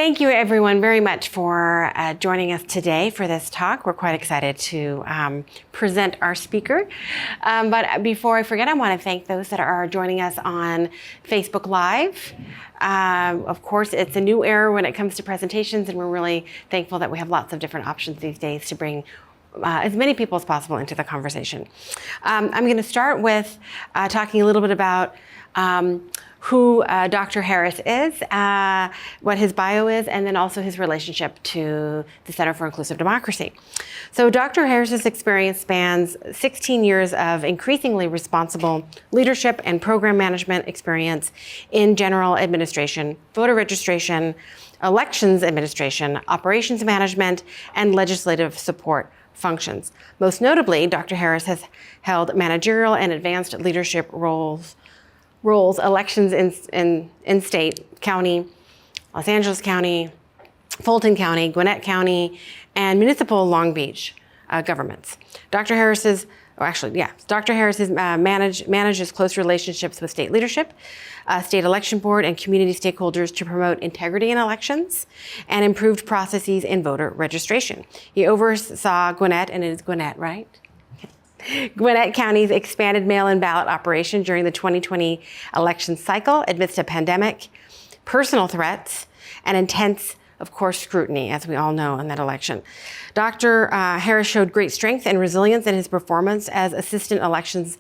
Thank you, everyone, very much for joining us today for this talk. We're quite excited to present our speaker. But before I forget, I want to thank those that are joining us on Facebook Live. Of course, it's a new era when it comes to presentations, and we're really thankful that we have lots of different options these days to bring as many people as possible into the conversation. I'm going to start with talking a little bit about who Dr. Harris is, what his bio is, and then also his relationship to the Center for Inclusive Democracy. So Dr. Harris's experience spans 16 years of increasingly responsible leadership and program management experience in general administration, voter registration, elections administration, operations management, and legislative support functions. Most notably, Dr. Harris has held managerial and advanced leadership roles, elections in state, county, Los Angeles County, Fulton County, Gwinnett County, and municipal Long Beach governments. Dr. Harris manages close relationships with state leadership, state election board, and community stakeholders to promote integrity in elections and improved processes in voter registration. He oversaw Gwinnett, and it is Gwinnett, right? Gwinnett County's expanded mail-in ballot operation during the 2020 election cycle amidst a pandemic, personal threats, and intense, of course, scrutiny, as we all know, in that election. Dr. Harris showed great strength and resilience in his performance as Assistant Elections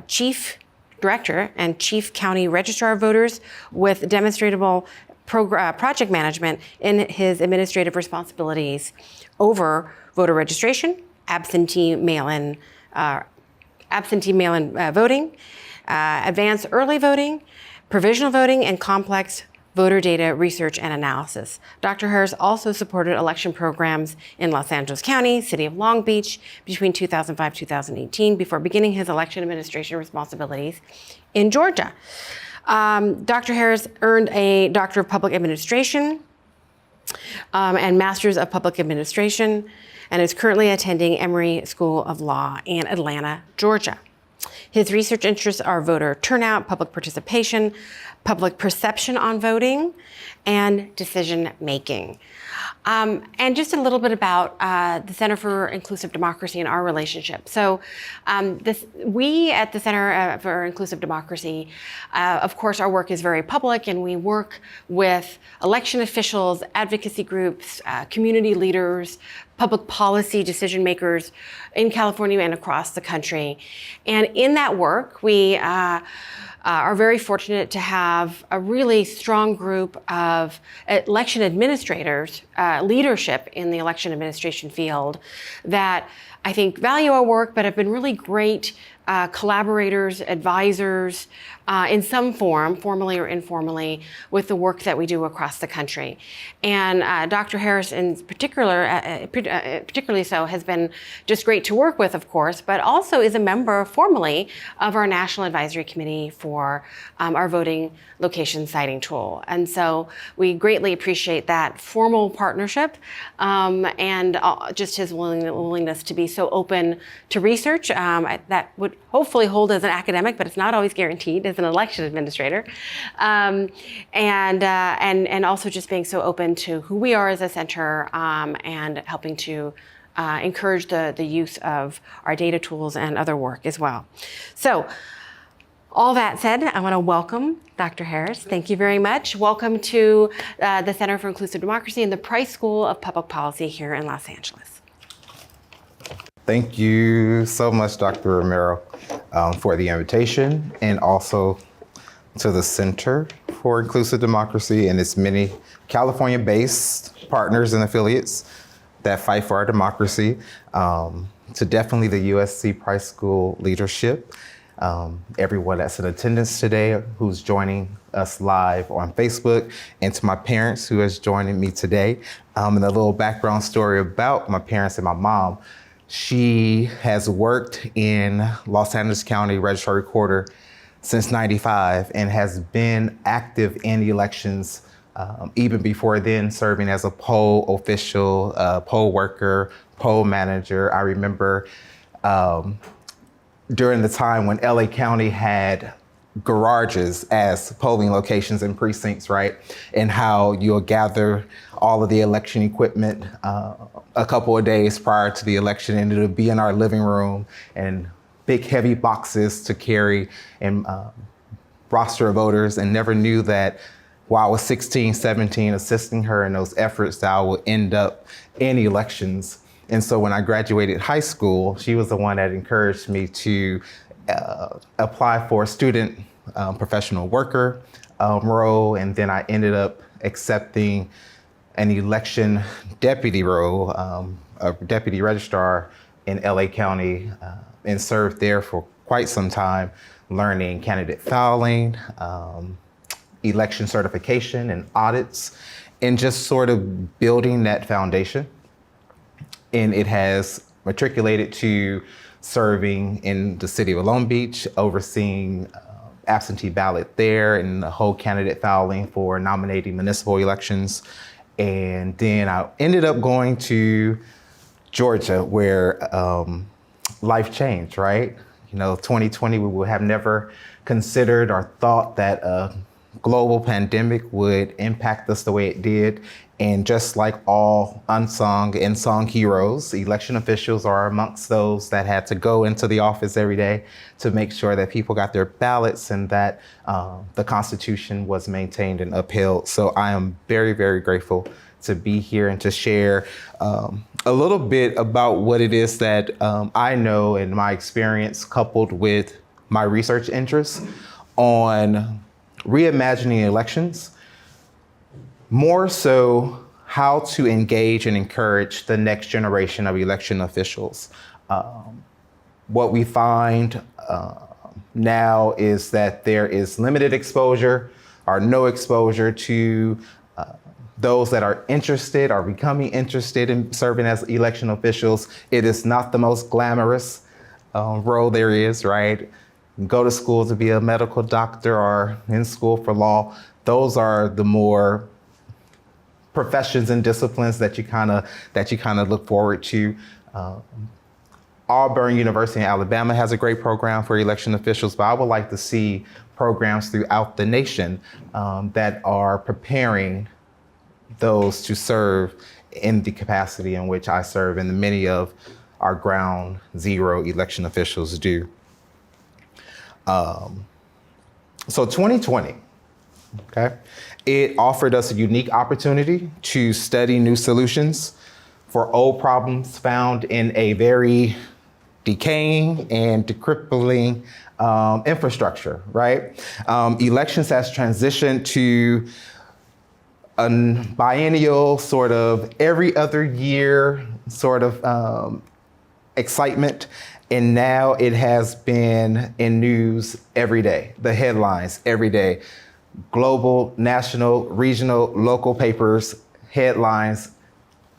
Chief Director and Chief County Registrar of Voters, with demonstrable project management in his administrative responsibilities over voter registration, absentee mail-in voting, advanced early voting, provisional voting, and complex voter data research and analysis. Dr. Harris also supported election programs in Los Angeles County, City of Long Beach between 2005-2018 before beginning his election administration responsibilities in Georgia. Dr. Harris earned a Doctor of Public Administration and Masters of Public Administration, and is currently attending Emory School of Law in Atlanta, Georgia. His research interests are voter turnout, public participation, public perception on voting, and decision making. And just a little bit about the Center for Inclusive Democracy and our relationship. So we at the Center for Inclusive Democracy, of course, our work is very public, and we work with election officials, advocacy groups, community leaders, public policy decision makers in California and across the country. And in that work, we are very fortunate to have a really strong group of election administrators, leadership in the election administration field, that I think value our work, but have been really great collaborators, advisors, in some form, formally or informally, with the work that we do across the country. And Dr. Harris in particular, particularly so, has been just great to work with, of course, but also is a member formally of our National Advisory Committee for our voting location siting tool. And so we greatly appreciate that formal partnership and just his willingness to be so open to research that would hopefully hold as an academic, but it's not always guaranteed as an election administrator, and also just being so open to who we are as a center and helping to encourage the use of our data tools and other work as well. So, all that said, I want to welcome Dr. Harris. Thank you very much. Welcome to the Center for Inclusive Democracy and the Price School of Public Policy here in Los Angeles. Thank you so much, Dr. Romero, for the invitation, and also to the Center for Inclusive Democracy and its many California-based partners and affiliates that fight for our democracy, to definitely the USC Price School leadership, everyone that's in attendance today who's joining us live on Facebook, and to my parents who is joining me today. And a little background story about my parents and my mom. She has worked in Los Angeles County Registrar Recorder since '95 and has been active in the elections even before then, serving as a poll official, poll worker, poll manager. I remember during the time when LA County had garages as polling locations and precincts, right? And how you'll gather all of the election equipment a couple of days prior to the election, and it'll be in our living room, and big heavy boxes to carry and roster of voters, and never knew that while I was 16, 17, assisting her in those efforts, that I would end up in elections. And so when I graduated high school, she was the one that encouraged me to apply for a student professional worker role, and then I ended up accepting an election deputy role, a deputy registrar in LA County, and served there for quite some time, learning candidate filing, election certification and audits, and just sort of building that foundation. And it has matriculated to serving in the city of Long Beach, overseeing absentee ballot there and the whole candidate filing for nominating municipal elections. And then I ended up going to Georgia, where life changed, right? 2020, we would have never considered or thought that a global pandemic would impact us the way it did. And just like all unsung and sung heroes, election officials are amongst those that had to go into the office every day to make sure that people got their ballots and that the Constitution was maintained and upheld. So I am very, very grateful to be here and to share a little bit about what it is that I know and my experience, coupled with my research interests on reimagining elections, more so how to engage and encourage the next generation of election officials. What we find now is that there is limited exposure or no exposure to those that are interested or becoming interested in serving as election officials. It is not the most glamorous role there is, right? Go to school to be a medical doctor or in school for law. Those are the more professions and disciplines that you kind of look forward to. Auburn University in Alabama has a great program for election officials, but I would like to see programs throughout the nation that are preparing those to serve in the capacity in which I serve and many of our ground zero election officials do. So 2020, okay, it offered us a unique opportunity to study new solutions for old problems found in a very decaying and crippling infrastructure, right? Elections has transitioned to a biennial sort of every other year sort of excitement. And now it has been in news every day, the headlines every day. Global, national, regional, local papers, headlines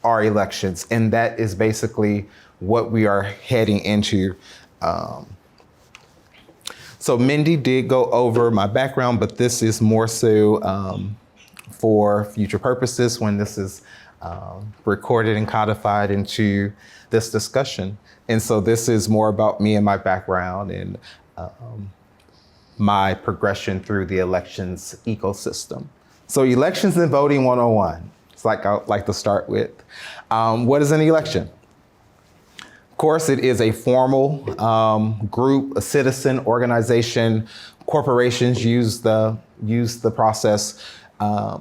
are elections. And that is basically what we are heading into. So Mindy did go over my background, but this is more so for future purposes when this is recorded and codified into this discussion. And so this is more about me and my background and my progression through the elections ecosystem. So elections and voting 101. It's like I like to start with. What is an election? Of course, it is a formal group, a citizen organization. Corporations use the process.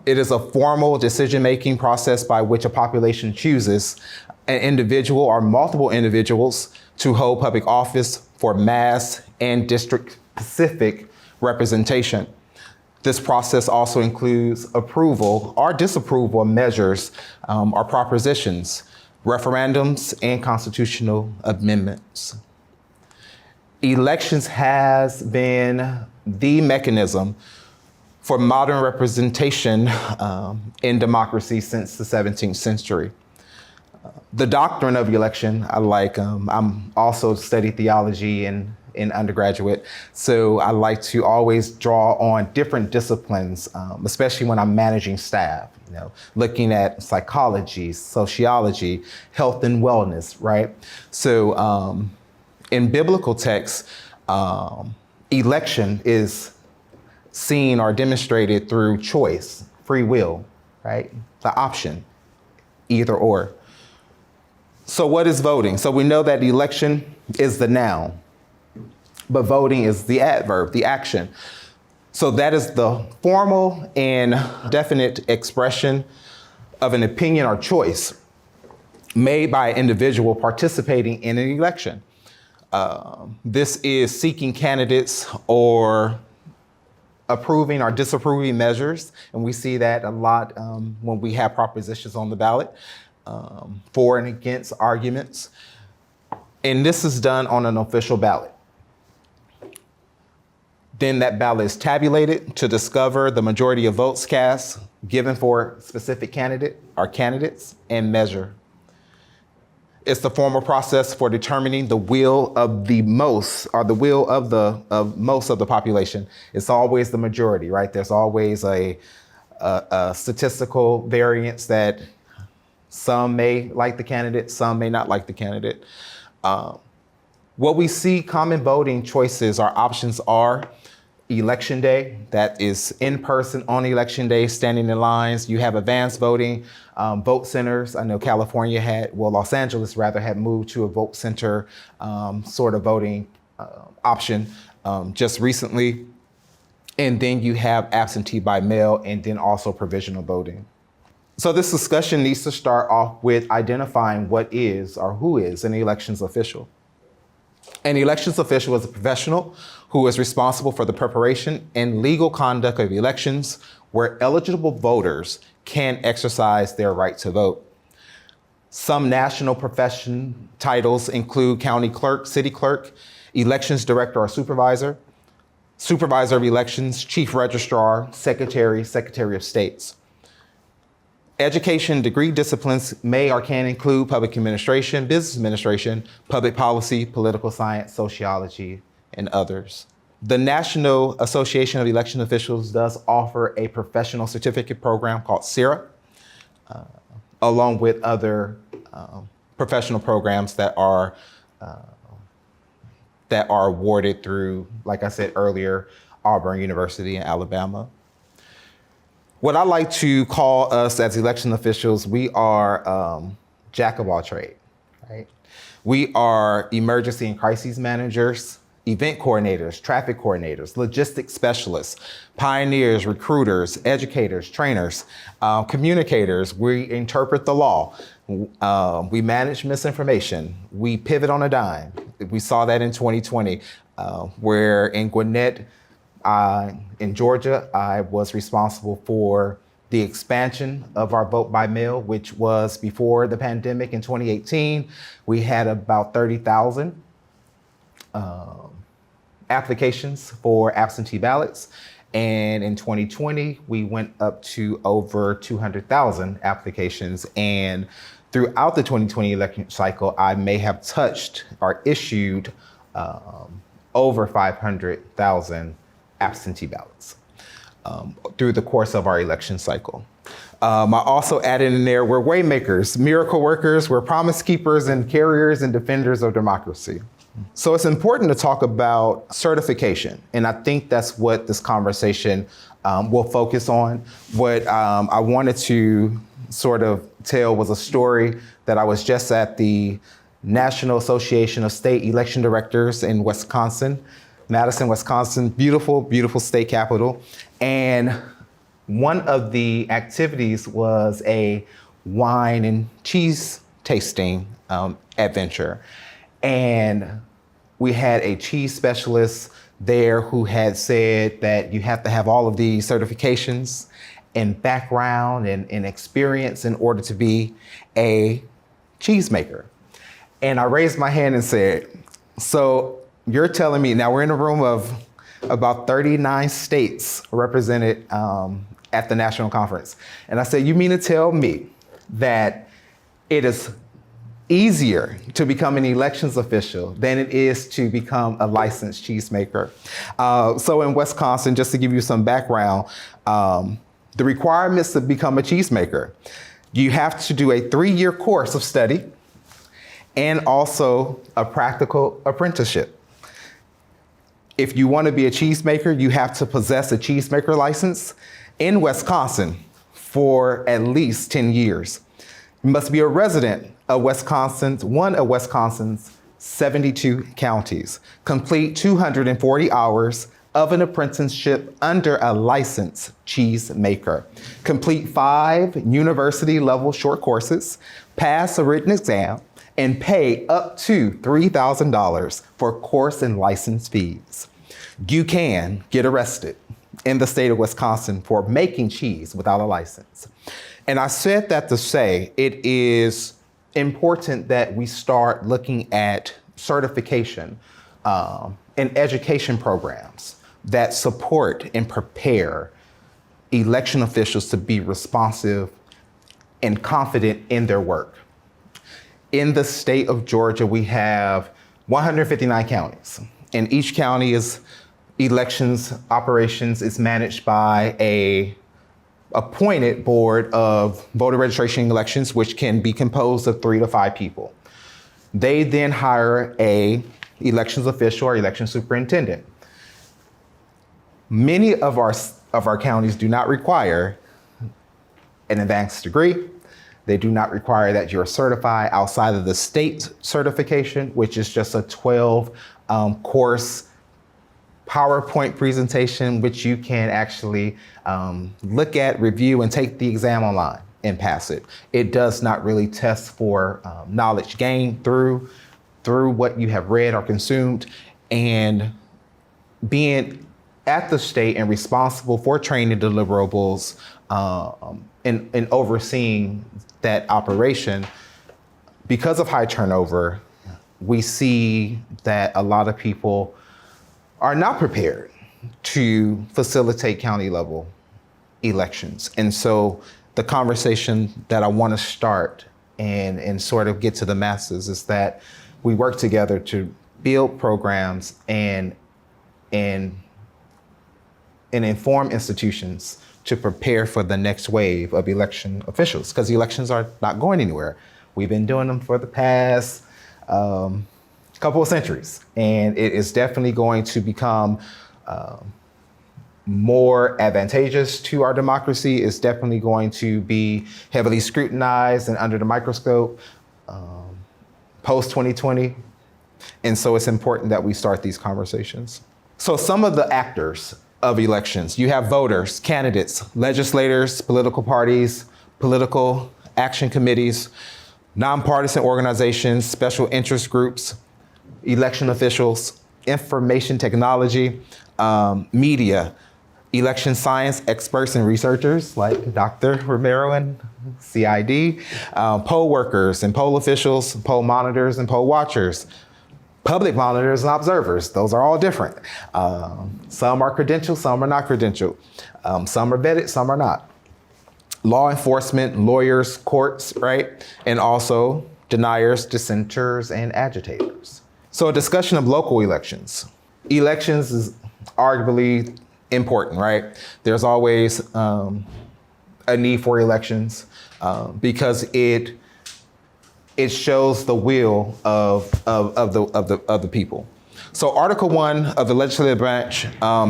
It is a formal decision-making process by which a population chooses an individual or multiple individuals to hold public office for mass and district-specific representation. This process also includes approval or disapproval of measures or propositions, referendums, and constitutional amendments. Elections has been the mechanism for modern representation in democracy since the 17th century. The doctrine of election, I like. I'm also studied theology in undergraduate, so I like to always draw on different disciplines, especially when I'm managing staff. Looking at psychology, sociology, health and wellness, right? So in biblical texts, election is seen or demonstrated through choice, free will, right? The option, either or. So what is voting? So we know that the election is the noun, but voting is the adverb, the action. So that is the formal and definite expression of an opinion or choice made by an individual participating in an election. This is seeking candidates or approving or disapproving measures, and we see that a lot when we have propositions on the ballot, for and against arguments. And this is done on an official ballot. Then that ballot is tabulated to discover the majority of votes cast given for a specific candidate or candidates and measure. It's the formal process for determining the will of the most, or the will of most of the population. It's always the majority, right? There's always a statistical variance that some may like the candidate, some may not like the candidate. What we see common voting choices or options are election day, that is in person on election day, standing in lines. You have advanced voting, vote centers. I know California Los Angeles rather had moved to a vote center sort of voting option just recently. And then you have absentee by mail and then also provisional voting. So this discussion needs to start off with identifying what is or who is an elections official. An elections official is a professional who is responsible for the preparation and legal conduct of elections where eligible voters can exercise their right to vote. Some national profession titles include county clerk, city clerk, elections director or supervisor, supervisor of elections, chief registrar, secretary, secretary of states. Education degree disciplines may or can include public administration, business administration, public policy, political science, sociology, and others. The National Association of Election Officials does offer a professional certificate program called CERA, along with other professional programs that are awarded through, like I said earlier, Auburn University in Alabama. What I like to call us as election officials, we are jack of all trades, right? We are emergency and crises managers, event coordinators, traffic coordinators, logistics specialists, pioneers, recruiters, educators, trainers, communicators. We interpret the law. We manage misinformation. We pivot on a dime. We saw that in 2020, where in Gwinnett, in Georgia, I was responsible for the expansion of our vote by mail, which was before the pandemic in 2018. We had about 30,000 applications for absentee ballots. And in 2020, we went up to over 200,000 applications. And throughout the 2020 election cycle, I may have touched or issued over 500,000 absentee ballots through the course of our election cycle. I also added in there, we're waymakers, miracle workers, we're promise keepers and carriers and defenders of democracy. So it's important to talk about certification. And I think that's what this conversation will focus on. What I wanted to sort of tell was a story that I was just at the National Association of State Election Directors in Wisconsin, Madison, Wisconsin, beautiful, beautiful state capital. And one of the activities was a wine and cheese tasting adventure. And we had a cheese specialist there who had said that you have to have all of these certifications and background and experience in order to be a cheesemaker. And I raised my hand and said, so you're telling me, now we're in a room of about 39 states represented at the national conference. And I said, you mean to tell me that it is easier to become an elections official than it is to become a licensed cheesemaker? So in Wisconsin, just to give you some background, the requirements to become a cheesemaker, you have to do a 3-year course of study and also a practical apprenticeship. If you want to be a cheesemaker, you have to possess a cheesemaker license in Wisconsin for at least 10 years. You must be a resident of one of Wisconsin's 72 counties. Complete 240 hours of an apprenticeship under a licensed cheesemaker. Complete 5 university-level short courses, pass a written exam, and pay up to $3,000 for course and license fees. You can get arrested in the state of Wisconsin for making cheese without a license. And I said that to say it is important that we start looking at certification and education programs that support and prepare election officials to be responsive and confident in their work. In the state of Georgia, we have 159 counties, and each county's elections operations is managed by a appointed board of voter registration elections, which can be composed of 3 to 5 people. They then hire a elections official or election superintendent. Many of our counties do not require an advanced degree. They do not require that you're certified outside of the state certification, which is just a 12 course PowerPoint presentation, which you can actually look at, review, and take the exam online and pass it. It does not really test for knowledge gained through what you have read or consumed, and being at the state and responsible for training deliverables and overseeing that operation. Because of high turnover, we see that a lot of people are not prepared to facilitate county level elections. And so the conversation that I want to start and sort of get to the masses is that we work together to build programs and inform institutions to prepare for the next wave of election officials, because elections are not going anywhere. We've been doing them for the past couple of centuries, and it is definitely going to become more advantageous to our democracy. It's definitely going to be heavily scrutinized and under the microscope post 2020. And so it's important that we start these conversations. So some of the actors of elections, you have voters, candidates, legislators, political parties, political action committees, nonpartisan organizations, special interest groups, election officials, information technology, media, election science experts and researchers like Dr. Romero and CID, poll workers and poll officials, poll monitors and poll watchers, public monitors and observers. Those are all different. Some are credentialed, some are not credentialed. Some are vetted, some are not. Law enforcement, lawyers, courts, right? And also deniers, dissenters, and agitators. So a discussion of local elections. Elections is arguably important, right? There's always a need for elections because it shows the will of the people. So Article 1 of the legislative branch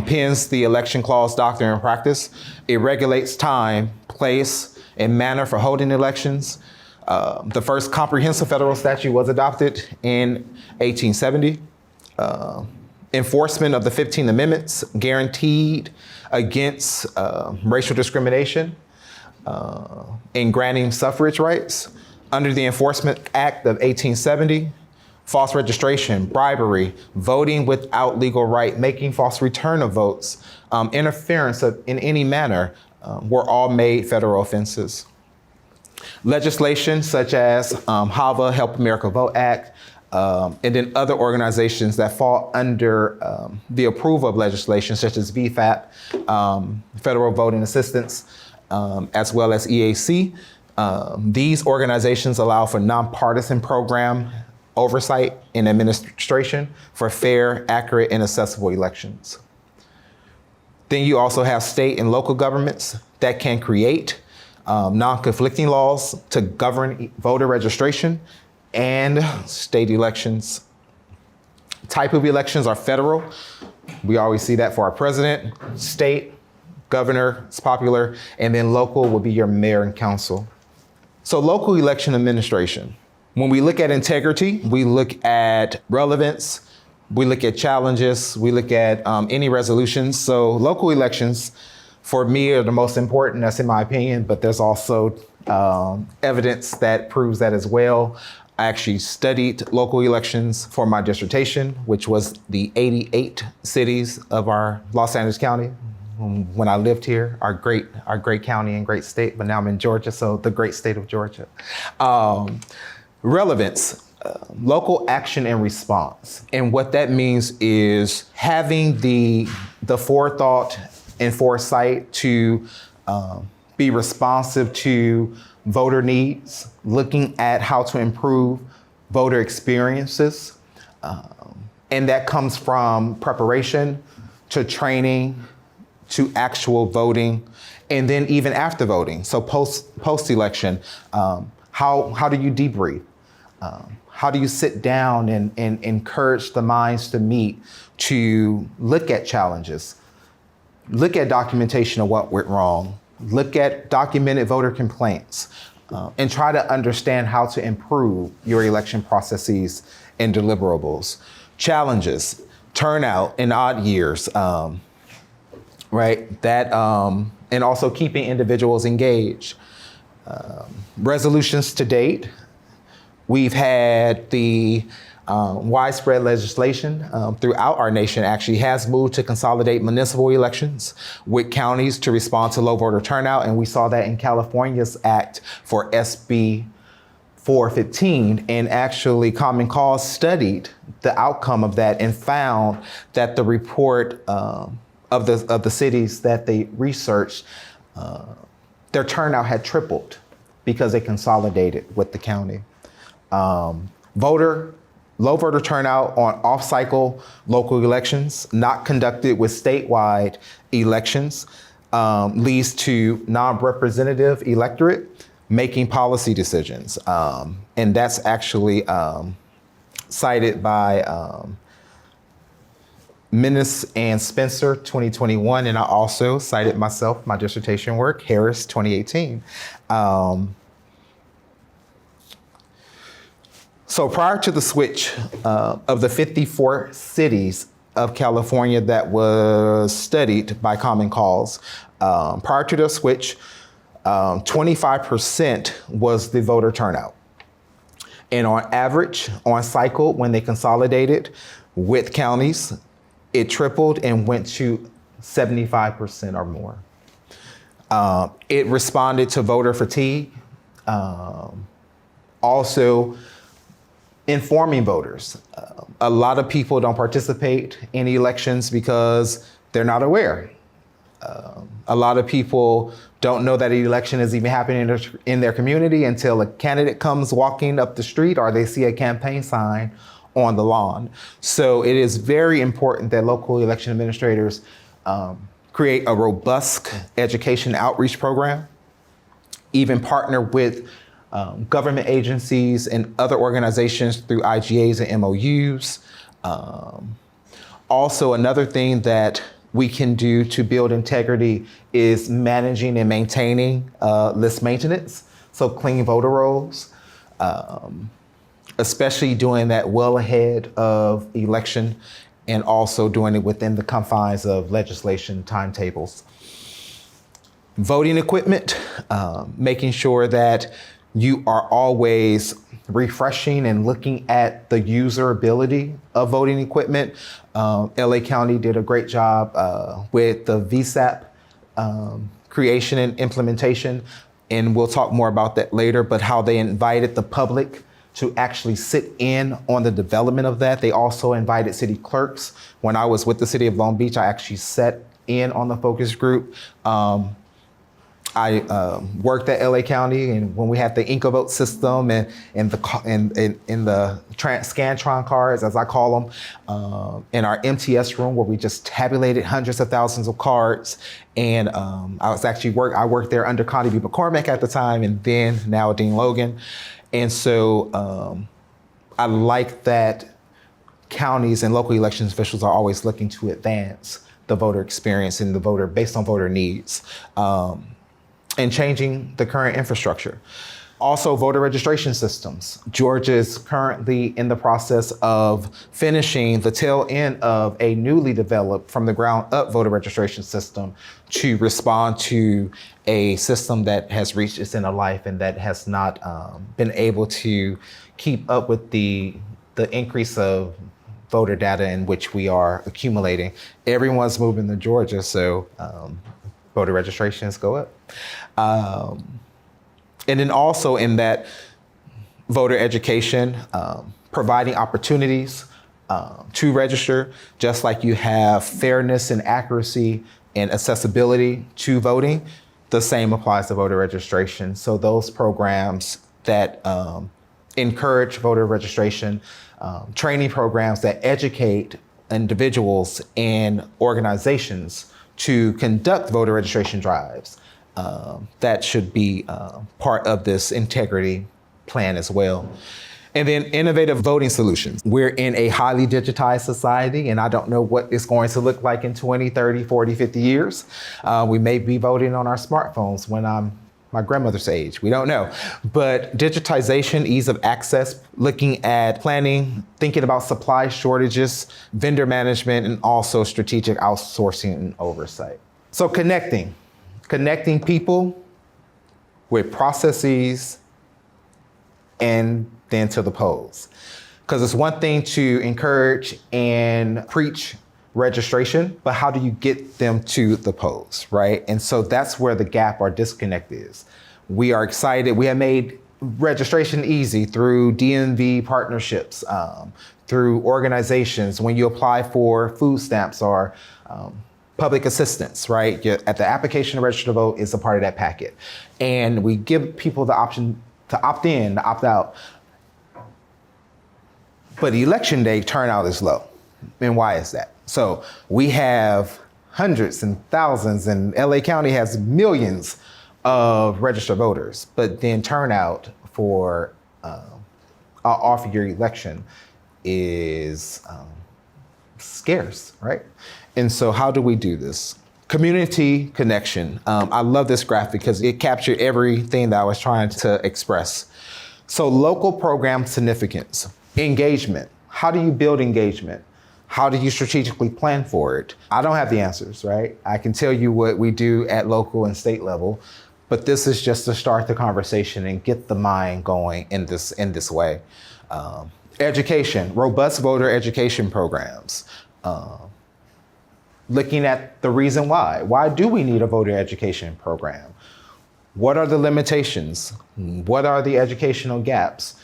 pins the election clause doctrine and practice. It regulates time, place, and manner for holding elections. The first comprehensive federal statute was adopted in 1870. Enforcement of the 15 Amendments guaranteed against racial discrimination in granting suffrage rights. Under the Enforcement Act of 1870, false registration, bribery, voting without legal right, making false return of votes, interference in any manner were all made federal offenses. Legislation such as HAVA, Help America Vote Act, and then other organizations that fall under the approval of legislation such as VFAP, Federal Voting Assistance, as well as EAC. These organizations allow for nonpartisan program oversight and administration for fair, accurate, and accessible elections. Then you also have state and local governments that can create non-conflicting laws to govern voter registration and state elections. type of elections are federal. We always see that for our president, state, governor, it's popular, and then local would be your mayor and council. So local election administration. When we look at integrity, we look at relevance, we look at challenges, we look at any resolutions. So local elections, for me, are the most important, that's in my opinion, but there's also evidence that proves that as well. I actually studied local elections for my dissertation, which was the 88 cities of our Los Angeles County. When I lived here, our great county and great state, but now I'm in Georgia, so the great state of Georgia. Relevance, local action and response. And what that means is having the forethought and foresight to be responsive to voter needs, looking at how to improve voter experiences. And that comes from preparation to training, to actual voting, and then even after voting. So post-election, how do you debrief? How do you sit down and encourage the minds to meet, to look at challenges, look at documentation of what went wrong, look at documented voter complaints, and try to understand how to improve your election processes and deliverables. Challenges, turnout in odd years, right? That, and also keeping individuals engaged. Resolutions to date, we've had the widespread legislation throughout our nation actually has moved to consolidate municipal elections with counties to respond to low voter turnout. And we saw that in California's act for SB 415. And actually Common Cause studied the outcome of that and found that the report of the cities that they researched, their turnout had tripled because they consolidated with the county. Low voter turnout on off-cycle local elections, not conducted with statewide elections, leads to non-representative electorate making policy decisions. And that's actually cited by Minnis and Spencer 2021, and I also cited myself, my dissertation work, Harris 2018. So prior to the switch of the 54 cities of California that was studied by Common Cause, prior to the switch, 25% was the voter turnout. And on average, on cycle, when they consolidated with counties, it tripled and went to 75% or more. It responded to voter fatigue. Also, informing voters. A lot of people don't participate in elections because they're not aware. A lot of people don't know that an election is even happening in their community until a candidate comes walking up the street or they see a campaign sign on the lawn. So it is very important that local election administrators create a robust education outreach program, even partner with government agencies and other organizations through IGAs and MOUs. Also, another thing that we can do to build integrity is managing and maintaining list maintenance, so clean voter rolls, especially doing that well ahead of election and also doing it within the confines of legislation timetables. Voting equipment, making sure that you are always refreshing and looking at the usability of voting equipment. LA County did a great job with the VSAP creation and implementation, and we'll talk more about that later, but how they invited the public to actually sit in on the development of that. They also invited city clerks. When I was with the city of Long Beach, I actually sat in on the focus group. I worked at LA County, and when we had the IncoVote system and the Scantron cards, as I call them, in our MTS room where we just tabulated hundreds of thousands of cards. And I worked there under Connie B. McCormick at the time, and then now Dean Logan. And so I like that counties and local elections officials are always looking to advance the voter experience and the voter based on voter needs, and changing the current infrastructure. Also, voter registration systems. Georgia is currently in the process of finishing the tail end of a newly developed from the ground up voter registration system to respond to a system that has reached its end of life and that has not been able to keep up with the increase of voter data in which we are accumulating. Everyone's moving to Georgia, so voter registrations go up. And then also in that voter education, providing opportunities to register, just like you have fairness and accuracy and accessibility to voting, the same applies to voter registration. So those programs that encourage voter registration, training programs that educate individuals and organizations to conduct voter registration drives, that should be part of this integrity plan as well. And then innovative voting solutions. We're in a highly digitized society, and I don't know what it's going to look like in 20, 30, 40, 50 years. We may be voting on our smartphones when I'm my grandmother's age. We don't know. But digitization, ease of access, looking at planning, thinking about supply shortages, vendor management, and also strategic outsourcing and oversight. So connecting people with processes and then to the polls. Because it's one thing to encourage and preach registration, but how do you get them to the polls, right? And so that's where the gap or disconnect is. We are excited. We have made registration easy through DMV partnerships, through organizations. When you apply for food stamps or public assistance, right? At the application to register to vote is a part of that packet. And we give people the option to opt in, to opt out. But election day turnout is low. And why is that? So we have hundreds and thousands, and LA County has millions of registered voters, but then turnout for off-year election is scarce, right? And so how do we do this? Community connection. I love this graphic because it captured everything that I was trying to express. So local program significance, engagement. How do you build engagement? How do you strategically plan for it? I don't have the answers, right? I can tell you what we do at local and state level, but this is just to start the conversation and get the mind going in this way. Education, robust voter education programs. Looking at the reason why. Why do we need a voter education program? What are the limitations? What are the educational gaps?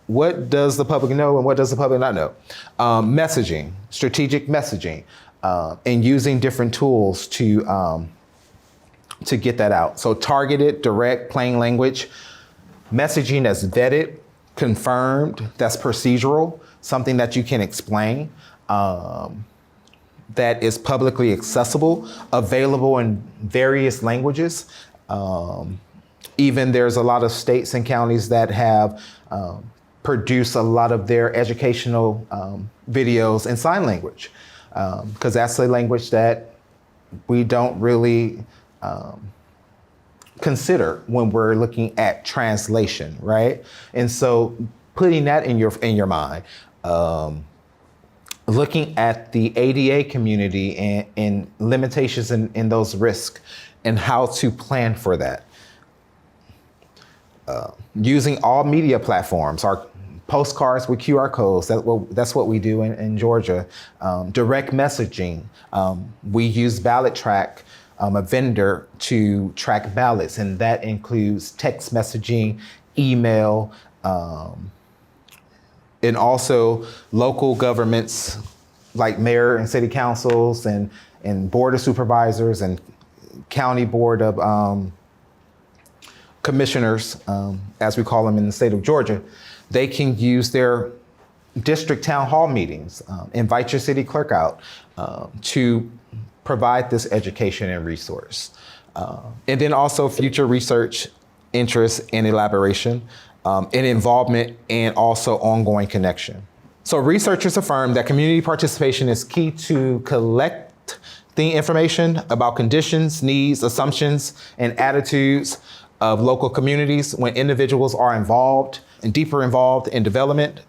What does the public know and what does the public not know? Messaging, strategic messaging, and using different tools to get that out. So targeted, direct, plain language, messaging that's vetted, confirmed, that's procedural, something that you can explain, that is publicly accessible, available in various languages. Even there's a lot of states and counties that have produced a lot of their educational videos in sign language, because that's a language that we don't really consider when we're looking at translation, right? And so putting that in your mind, looking at the ADA community and limitations in those risks and how to plan for that. Using all media platforms, our postcards with QR codes, that's what we do in Georgia. Direct messaging, we use Ballot Track, a vendor to track ballots, and that includes text messaging, email, and also local governments like mayor and city councils and board of supervisors and county board of commissioners, as we call them in the state of Georgia. They can use their district town hall meetings, invite your city clerk out to provide this education and resource. And then also future research, interest, and elaboration, and involvement, and also ongoing connection. So researchers affirm that community participation is key to collect the information about conditions, needs, assumptions, and attitudes of local communities when individuals are involved and deeper involved in development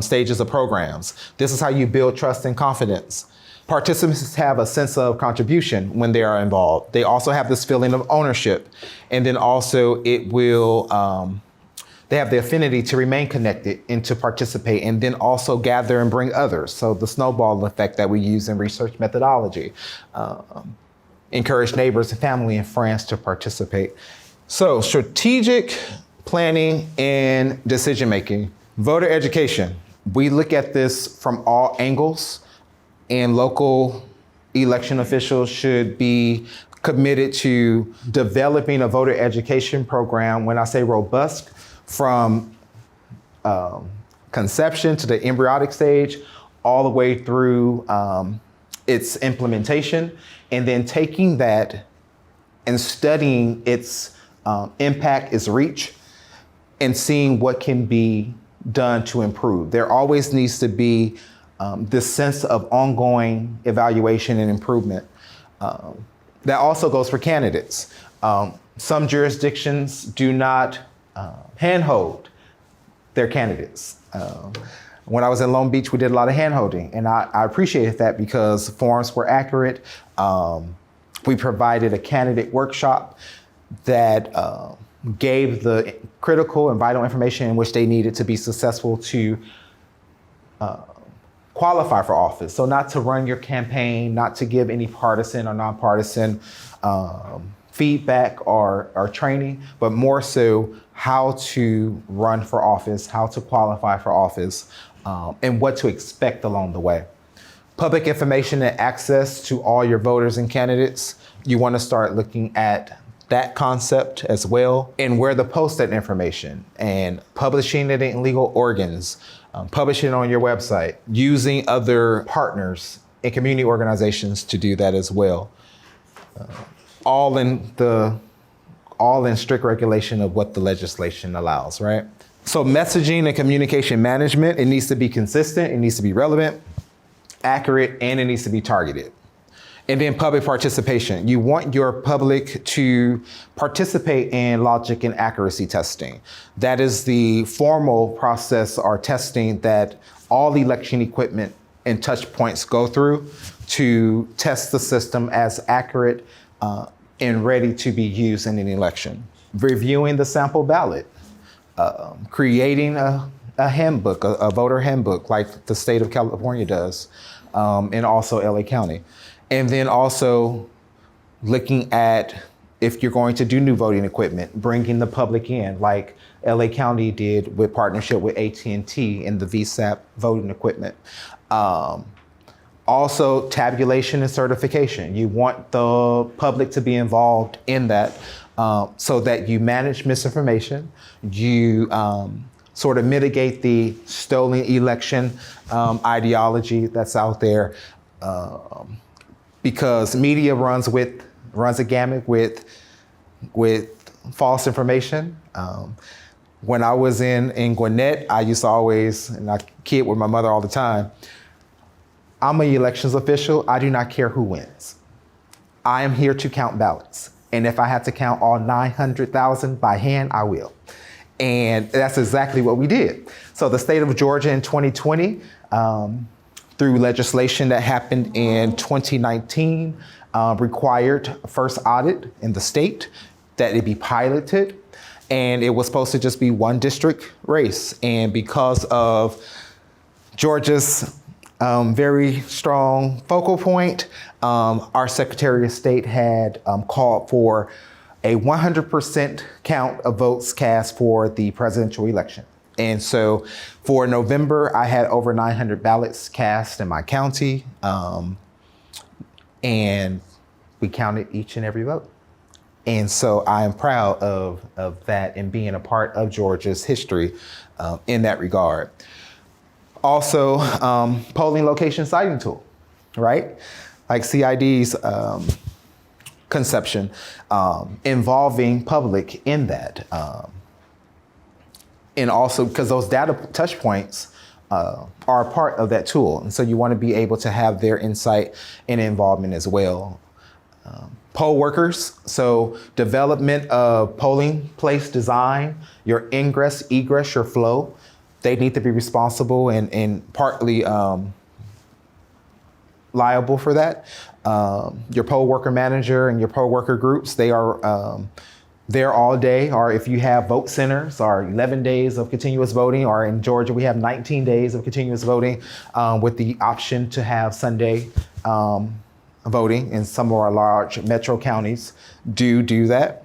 stages of programs. This is how you build trust and confidence. Participants have a sense of contribution when they are involved. They also have this feeling of ownership. And then also it will, they have the affinity to remain connected and to participate, and then also gather and bring others. So the snowball effect that we use in research methodology. Encourage neighbors and family and friends to participate. So strategic planning and decision-making. Voter education. We look at this from all angles, and local election officials should be committed to developing a voter education program. When I say robust, from conception to the embryonic stage, all the way through its implementation, and then taking that and studying its impact, its reach, and seeing what can be done to improve. There always needs to be this sense of ongoing evaluation and improvement. That also goes for candidates. Some jurisdictions do not handhold their candidates. When I was in Long Beach, we did a lot of handholding, and I appreciated that because forms were accurate. We provided a candidate workshop that gave the critical and vital information in which they needed to be successful to qualify for office. So not to run your campaign, not to give any partisan or nonpartisan feedback or training, but more so how to run for office, how to qualify for office, and what to expect along the way. Public information and access to all your voters and candidates. You want to start looking at that concept as well, and where to post that information, and publishing it in legal organs, publishing it on your website, using other partners and community organizations to do that as well. All in strict regulation of what the legislation allows, right? So messaging and communication management, it needs to be consistent, it needs to be relevant, accurate, and it needs to be targeted. And then public participation. You want your public to participate in logic and accuracy testing. That is the formal process or testing that all election equipment and touch points go through to test the system as accurate and ready to be used in an election. Reviewing the sample ballot, creating a handbook, a voter handbook like the state of California does, and also LA County. And then also looking at, if you're going to do new voting equipment, bringing the public in, like LA County did with partnership with AT&T and the VSAP voting equipment. Also, tabulation and certification. You want the public to be involved in that so that you manage misinformation, you sort of mitigate the stolen election ideology that's out there. Because media runs a gamut with false information. When I was in Gwinnett, I used to always, and I kid with my mother all the time, I'm an elections official. I do not care who wins. I am here to count ballots. And if I have to count all 900,000 by hand, I will. And that's exactly what we did. So the state of Georgia in 2020, through legislation that happened in 2019, required a first audit in the state, that it be piloted, and it was supposed to just be one district race. And because of Georgia's very strong focal point, our Secretary of State had called for a 100% count of votes cast for the presidential election. And so for November, I had over 900 ballots cast in my county, and we counted each and every vote. And so I am proud of that and being a part of Georgia's history in that regard. Also, polling location siting tool, right? Like CID's conception, involving public in that. And also because those data touch points are a part of that tool. And so you want to be able to have their insight and involvement as well. Poll workers, so development of polling place design, your ingress, egress, your flow, they need to be responsible and partly liable for that. Your poll worker manager and your poll worker groups, they are there all day, or if you have vote centers, or 11 days of continuous voting, or in Georgia, we have 19 days of continuous voting with the option to have Sunday voting, and some of our large metro counties do that.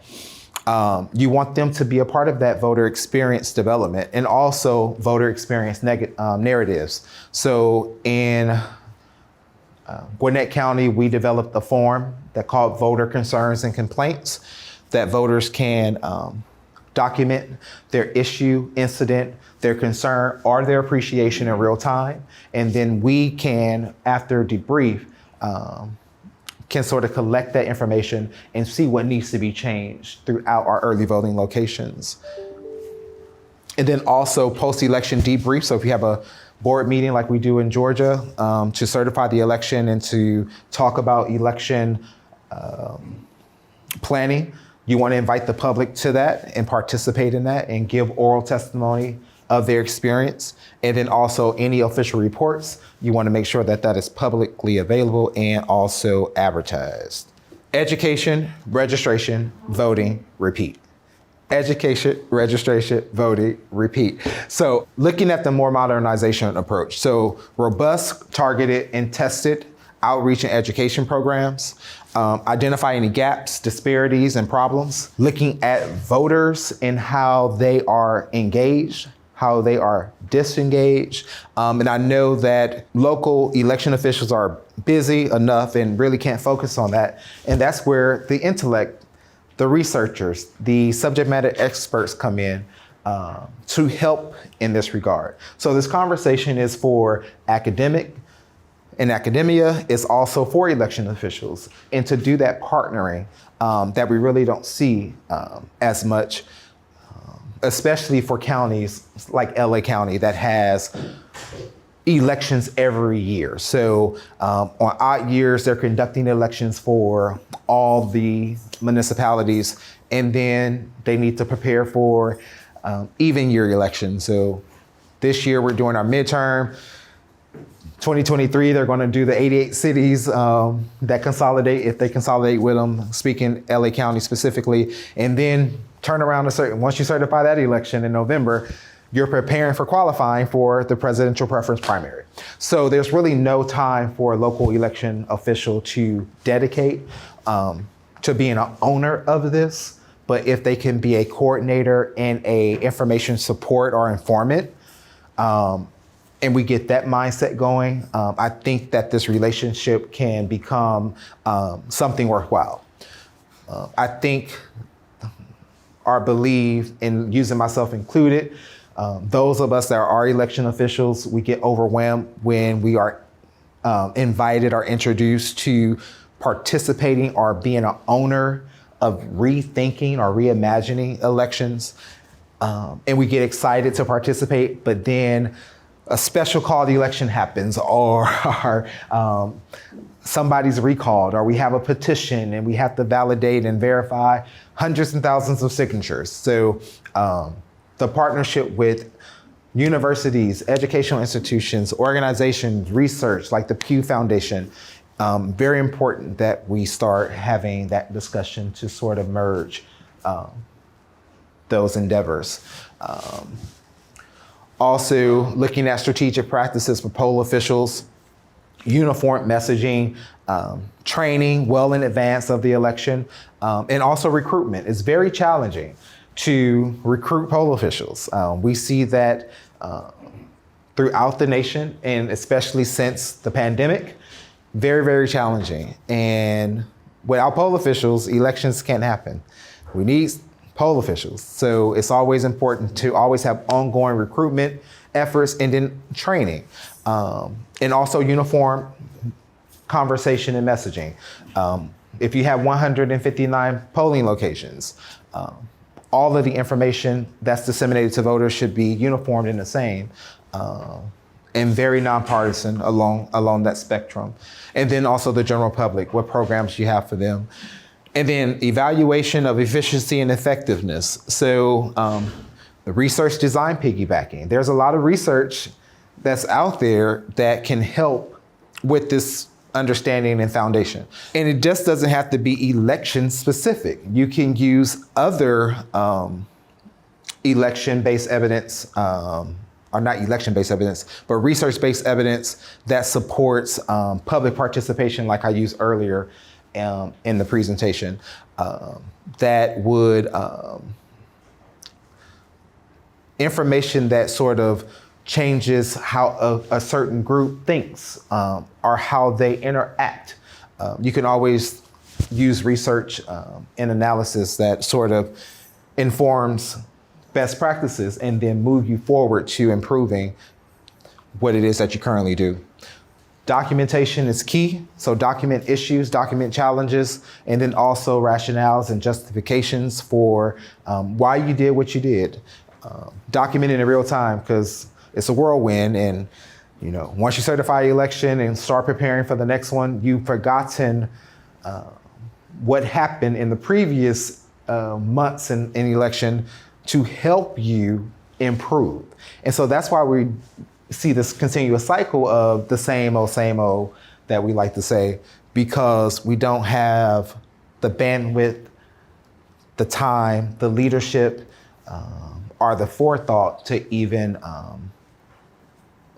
You want them to be a part of that voter experience development and also voter experience narratives. So in Gwinnett County, we developed a form that called Voter Concerns and Complaints that voters can document their issue, incident, their concern, or their appreciation in real time. And then we can, after debrief, can sort of collect that information and see what needs to be changed throughout our early voting locations. And then also post-election debrief. So if you have a board meeting like we do in Georgia to certify the election and to talk about election planning, you want to invite the public to that and participate in that and give oral testimony of their experience. And then also any official reports, you want to make sure that that is publicly available and also advertised. Education, registration, voting, repeat. Education, registration, voting, repeat. So looking at the more modernization approach. So robust, targeted, and tested outreach and education programs, identify any gaps, disparities, and problems, looking at voters and how they are engaged, how they are disengaged. And I know that local election officials are busy enough and really can't focus on that. And that's where the intellect, the researchers, the subject matter experts come in to help in this regard. So this conversation is for academia is also for election officials. And to do that partnering that we really don't see as much, especially for counties like LA County that has elections every year. So on odd years, they're conducting elections for all the municipalities, and then they need to prepare for even year elections. So this year we're doing our midterm. 2023, they're going to do the 88 cities that consolidate, if they consolidate with them, speaking LA County specifically, and then turn around once you certify that election in November, you're preparing for qualifying for the presidential preference primary. So there's really no time for a local election official to dedicate to being an owner of this, but if they can be a coordinator and a information support or informant, and we get that mindset going, I think that this relationship can become something worthwhile. I think or believe, in using myself included, those of us that are election officials, we get overwhelmed when we are invited or introduced to participating or being an owner of rethinking or reimagining elections. And we get excited to participate, but then a special called election happens, or somebody's recalled, or we have a petition and we have to validate and verify hundreds and thousands of signatures. So the partnership with universities, educational institutions, organizations, research like the Pew Foundation, very important that we start having that discussion to sort of merge those endeavors. Also, looking at strategic practices for poll officials, uniform messaging, training well in advance of the election, and also recruitment. It's very challenging to recruit poll officials. We see that throughout the nation, and especially since the pandemic, very, very challenging. And without poll officials, elections can't happen. We need poll officials. So it's always important to always have ongoing recruitment efforts and then training, and also uniform conversation and messaging. If you have 159 polling locations, all of the information that's disseminated to voters should be uniformed and the same. and very nonpartisan along that spectrum. And then also the general public, what programs you have for them. And then evaluation of efficiency and effectiveness. So the research design piggybacking. There's a lot of research that's out there that can help with this understanding and foundation. And it just doesn't have to be election specific. You can use other election-based evidence, or not election-based evidence, but research-based evidence that supports public participation, like I used earlier in the presentation, that would, information that sort of changes how a certain group thinks or how they interact. You can always use research and analysis that sort of informs best practices and then move you forward to improving what it is that you currently do. Documentation is key. So document issues, document challenges, and then also rationales and justifications for why you did what you did. Document it in real time, because it's a whirlwind, and once you certify your election and start preparing for the next one, you've forgotten what happened in the previous months in election to help you improve. And so that's why we see this continuous cycle of the same old that we like to say, because we don't have the bandwidth, the time, the leadership, or the forethought to even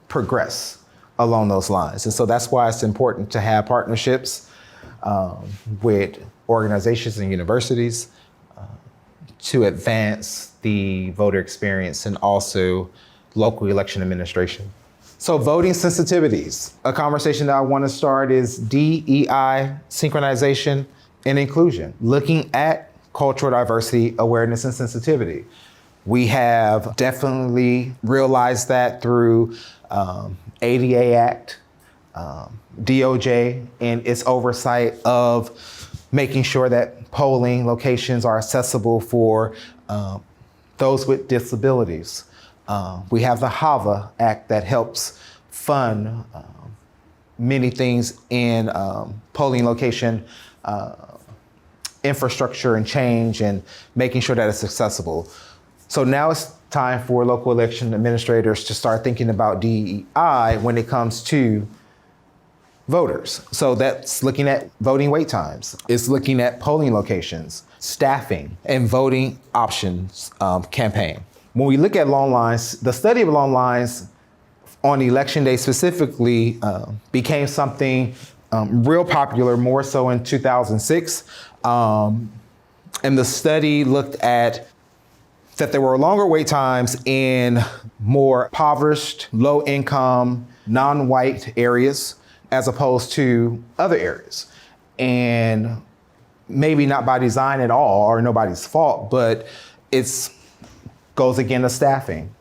progress along those lines. And so that's why it's important to have partnerships with organizations and universities to advance the voter experience and also local election administration. So voting sensitivities. A conversation that I want to start is DEI, synchronization and inclusion, looking at cultural diversity, awareness, and sensitivity. We have definitely realized that through ADA Act, DOJ, and its oversight of making sure that polling locations are accessible for those with disabilities. We have the HAVA Act that helps fund many things in polling location infrastructure and change and making sure that it's accessible. So now it's time for local election administrators to start thinking about DEI when it comes to voters. So that's looking at voting wait times. It's looking at polling locations, staffing, and voting options campaign. When we look at long lines, the study of long lines on election day specifically became something real popular, more so in 2006. And the study looked at that there were longer wait times in more impoverished, low-income, non-white areas as opposed to other areas. And maybe not by design at all or nobody's fault, but it's goes again to staffing.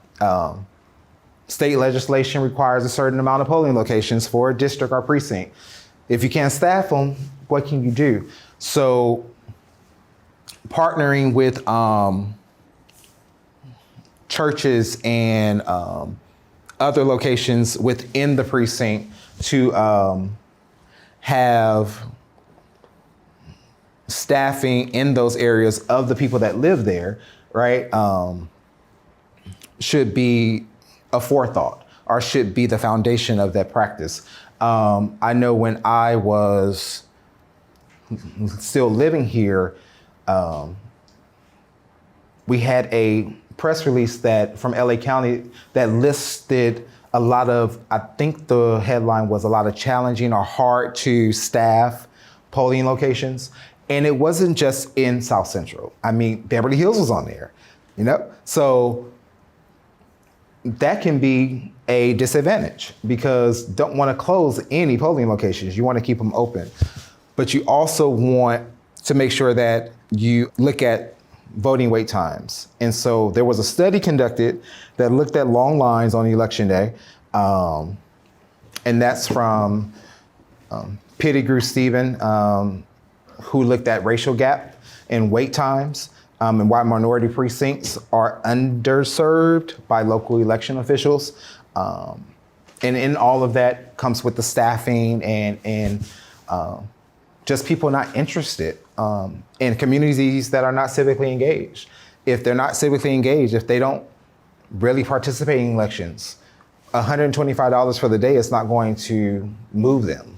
State legislation requires a certain amount of polling locations for a district or precinct. If you can't staff them, what can you do? So partnering with churches and other locations within the precinct to have staffing in those areas of the people that live there, right, should be a forethought or should be the foundation of that practice. I know when I was still living here, we had a press release that from LA County that listed a lot of, I think the headline was a lot of challenging or hard to staff polling locations. And it wasn't just in South Central. I mean, Beverly Hills was on there, So that can be a disadvantage because don't want to close any polling locations. You want to keep them open. But you also want to make sure that you look at voting wait times. And so there was a study conducted that looked at long lines on election day. And that's from Pettigrew Stephen, who looked at racial gap in wait times and why minority precincts are underserved by local election officials. And in all of that comes with the staffing and just people not interested in communities that are not civically engaged. If they're not civically engaged, if they don't really participate in elections, $125 for the day is not going to move them,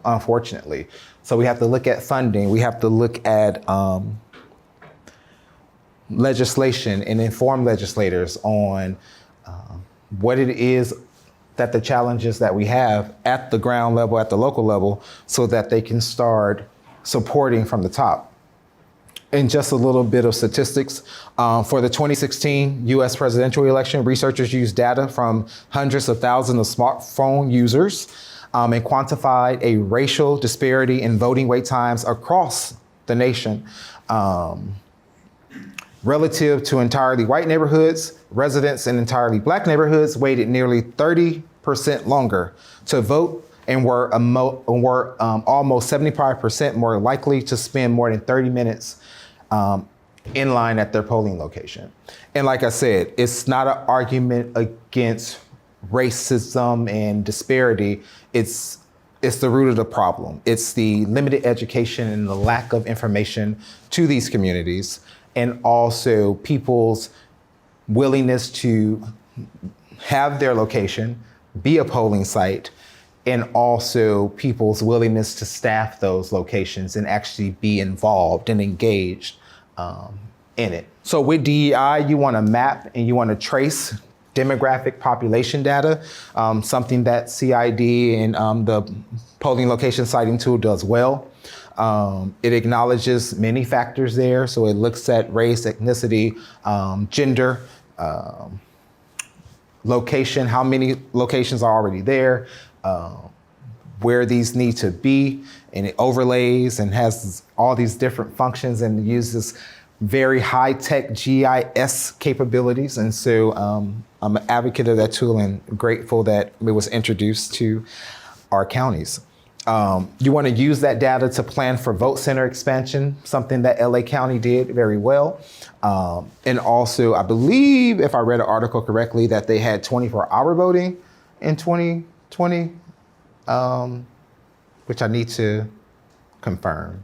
unfortunately. So we have to look at funding. We have to look at legislation and inform legislators on what it is that the challenges that we have at the ground level, at the local level, so that they can start supporting from the top. And just a little bit of statistics. For the 2016 US presidential election, researchers used data from hundreds of thousands of smartphone users and quantified a racial disparity in voting wait times across the nation. Relative to entirely white neighborhoods, residents in entirely black neighborhoods waited nearly 30% longer to vote and were almost 75% more likely to spend more than 30 minutes in line at their polling location. And like I said, it's not an argument against racism and disparity. It's the root of the problem. It's the limited education and the lack of information to these communities, and also people's willingness to have their location be a polling site, and also people's willingness to staff those locations and actually be involved and engaged in it. So with DEI, you want to map and you want to trace demographic population data, something that CID and the polling location siting tool does well. It acknowledges many factors there. So it looks at race, ethnicity, gender, location, how many locations are already there, where these need to be, and it overlays and has all these different functions and uses very high-tech GIS capabilities. And so I'm an advocate of that tool and grateful that it was introduced to our counties. You want to use that data to plan for vote center expansion, something that LA County did very well. And also, I believe, if I read an article correctly, that they had 24-hour voting in 2020, which I need to confirm.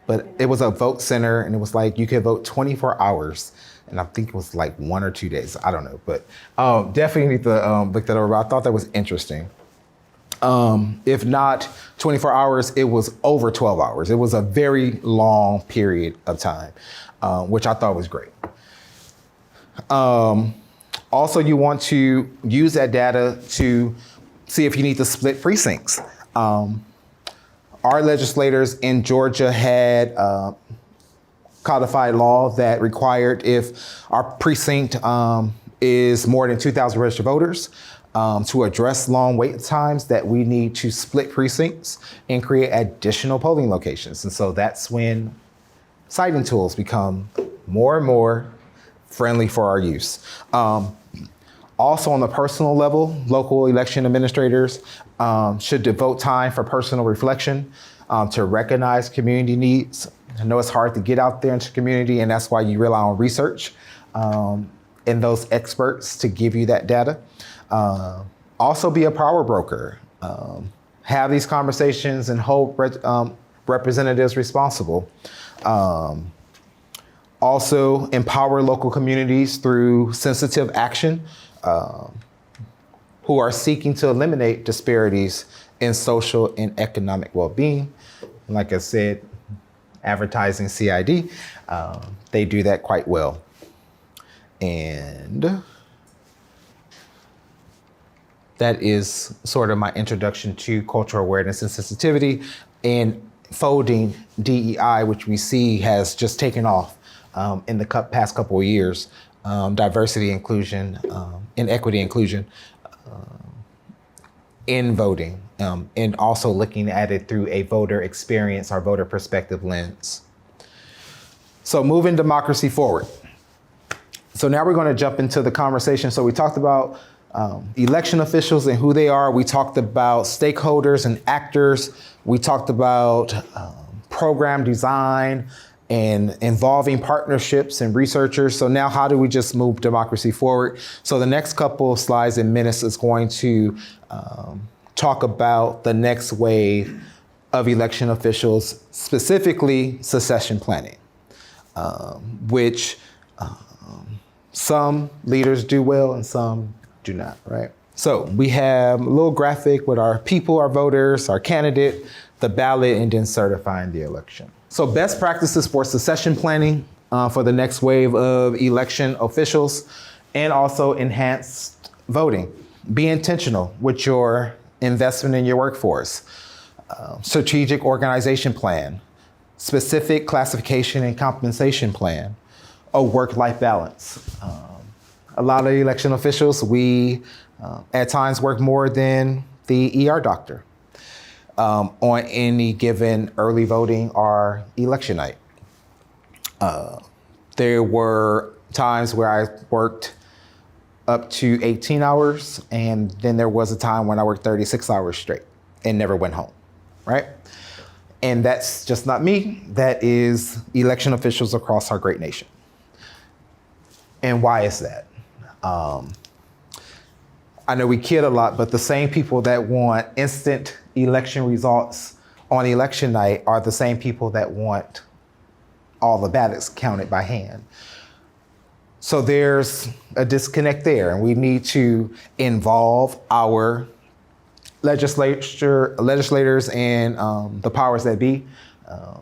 But it was a vote center, and it was like you could vote 24 hours. And I think it was like 1 or 2 days. I don't know. But definitely need to look that over. I thought that was interesting. If not 24 hours, it was over 12 hours. It was a very long period of time, which I thought was great. Also, you want to use that data to see if you need to split precincts. Our legislators in Georgia had codified law that required, if our precinct is more than 2,000 registered voters, to address long wait times, that we need to split precincts and create additional polling locations. And so that's when siting tools become more and more friendly for our use. Also on the personal level, local election administrators should devote time for personal reflection to recognize community needs. I know it's hard to get out there into the community, and that's why you rely on research and those experts to give you that data. Also be a power broker. Have these conversations and hold representatives responsible. Also empower local communities through sensitive action who are seeking to eliminate disparities in social and economic well-being. Like I said, advertising CID, they do that quite well. And that is sort of my introduction to cultural awareness and sensitivity, and folding DEI, which we see has just taken off in the past couple of years. Diversity, inclusion, and equity inclusion in voting, and also looking at it through a voter experience or voter perspective lens. So moving democracy forward. So now we're going to jump into the conversation. So we talked about election officials and who they are. We talked about stakeholders and actors. We talked about program design and involving partnerships and researchers. So now how do we just move democracy forward? So the next couple of slides and minutes is going to talk about the next wave of election officials, specifically succession planning, which some leaders do well and some do not, right? So we have a little graphic with our people, our voters, our candidate, the ballot, and then certifying the election. So best practices for succession planning for the next wave of election officials, and also enhanced voting. Be intentional with your investment in your workforce. Strategic organization plan, specific classification and compensation plan, a work-life balance. A lot of election officials, we at times work more than the ER doctor on any given early voting or election night. There were times where I worked up to 18 hours, and then there was a time when I worked 36 hours straight and never went home, right? And that's just not me. That is election officials across our great nation. And why is that? I know we kid a lot, but the same people that want instant election results on election night are the same people that want all the ballots counted by hand. So there's a disconnect there, and we need to involve our legislators and the powers that be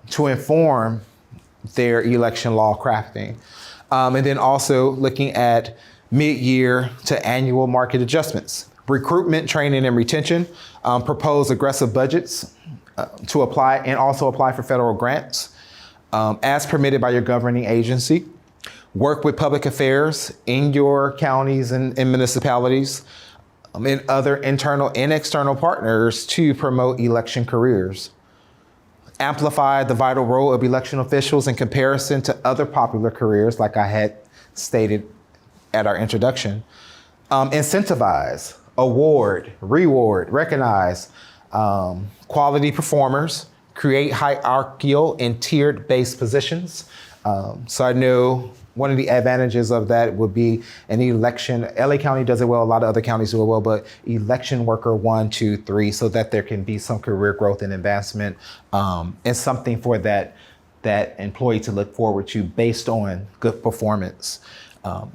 to inform their election law crafting. And then also looking at mid-year to annual market adjustments, recruitment, training, and retention, propose aggressive budgets to apply and also apply for federal grants as permitted by your governing agency. Work with public affairs in your counties and municipalities and other internal and external partners to promote election careers. Amplify the vital role of election officials in comparison to other popular careers, like I had stated at our introduction. Incentivize, award, reward, recognize quality performers, create hierarchical and tiered-based positions. So I know one of the advantages of that would be an election. LA County does it well, a lot of other counties do it well, but election worker 1, 2, 3, so that there can be some career growth and advancement and something for that employee to look forward to based on good performance.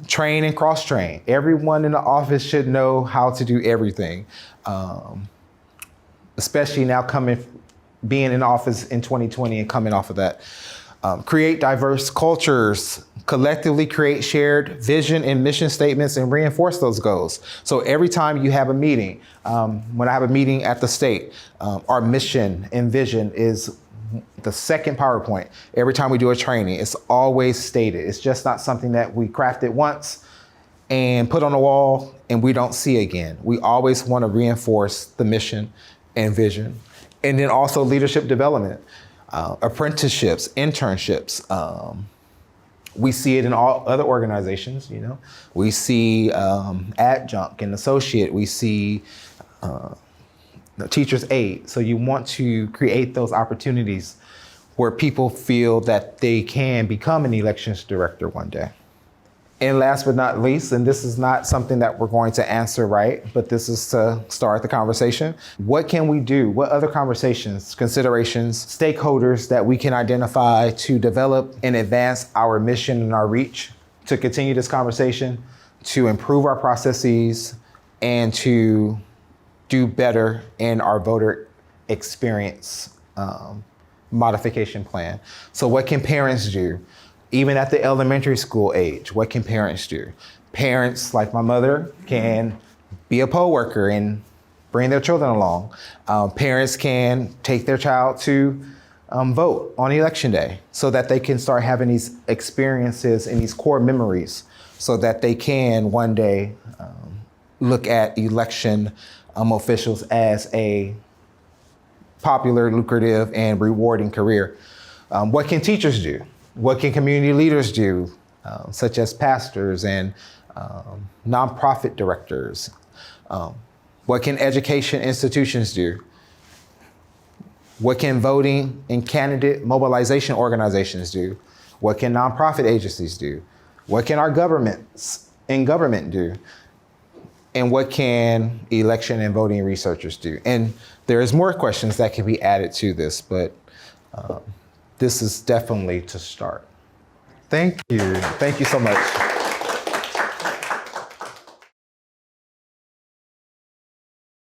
Train and cross-train. Everyone in the office should know how to do everything, especially now being in office in 2020 and coming off of that. Create diverse cultures, collectively create shared vision and mission statements and reinforce those goals. So every time you have a meeting, when I have a meeting at the state, our mission and vision is the second PowerPoint. Every time we do a training, it's always stated. It's just not something that we crafted once and put on the wall and we don't see again. We always want to reinforce the mission and vision. And then also leadership development, apprenticeships, internships. We see it in all other organizations, you know. We see adjunct and associate. We see teacher's aide. So you want to create those opportunities where people feel that they can become an elections director one day. And last but not least, and this is not something that we're going to answer right, but this is to start the conversation. What can we do? What other conversations, considerations, stakeholders that we can identify to develop and advance our mission and our reach to continue this conversation, to improve our processes, and to do better in our voter experience modification plan? So what can parents do? Even at the elementary school age, what can parents do? Parents, like my mother, can be a poll worker and bring their children along. Parents can take their child to vote on election day so that they can start having these experiences and these core memories so that they can one day look at election officials as a popular, lucrative, and rewarding career. What can teachers do? What can community leaders do, such as pastors and nonprofit directors? What can education institutions do? What can voting and candidate mobilization organizations do? What can nonprofit agencies do? What can our governments in government do? And what can election and voting researchers do? And there is more questions that can be added to this, but this is definitely to start. Thank you. Thank you so much.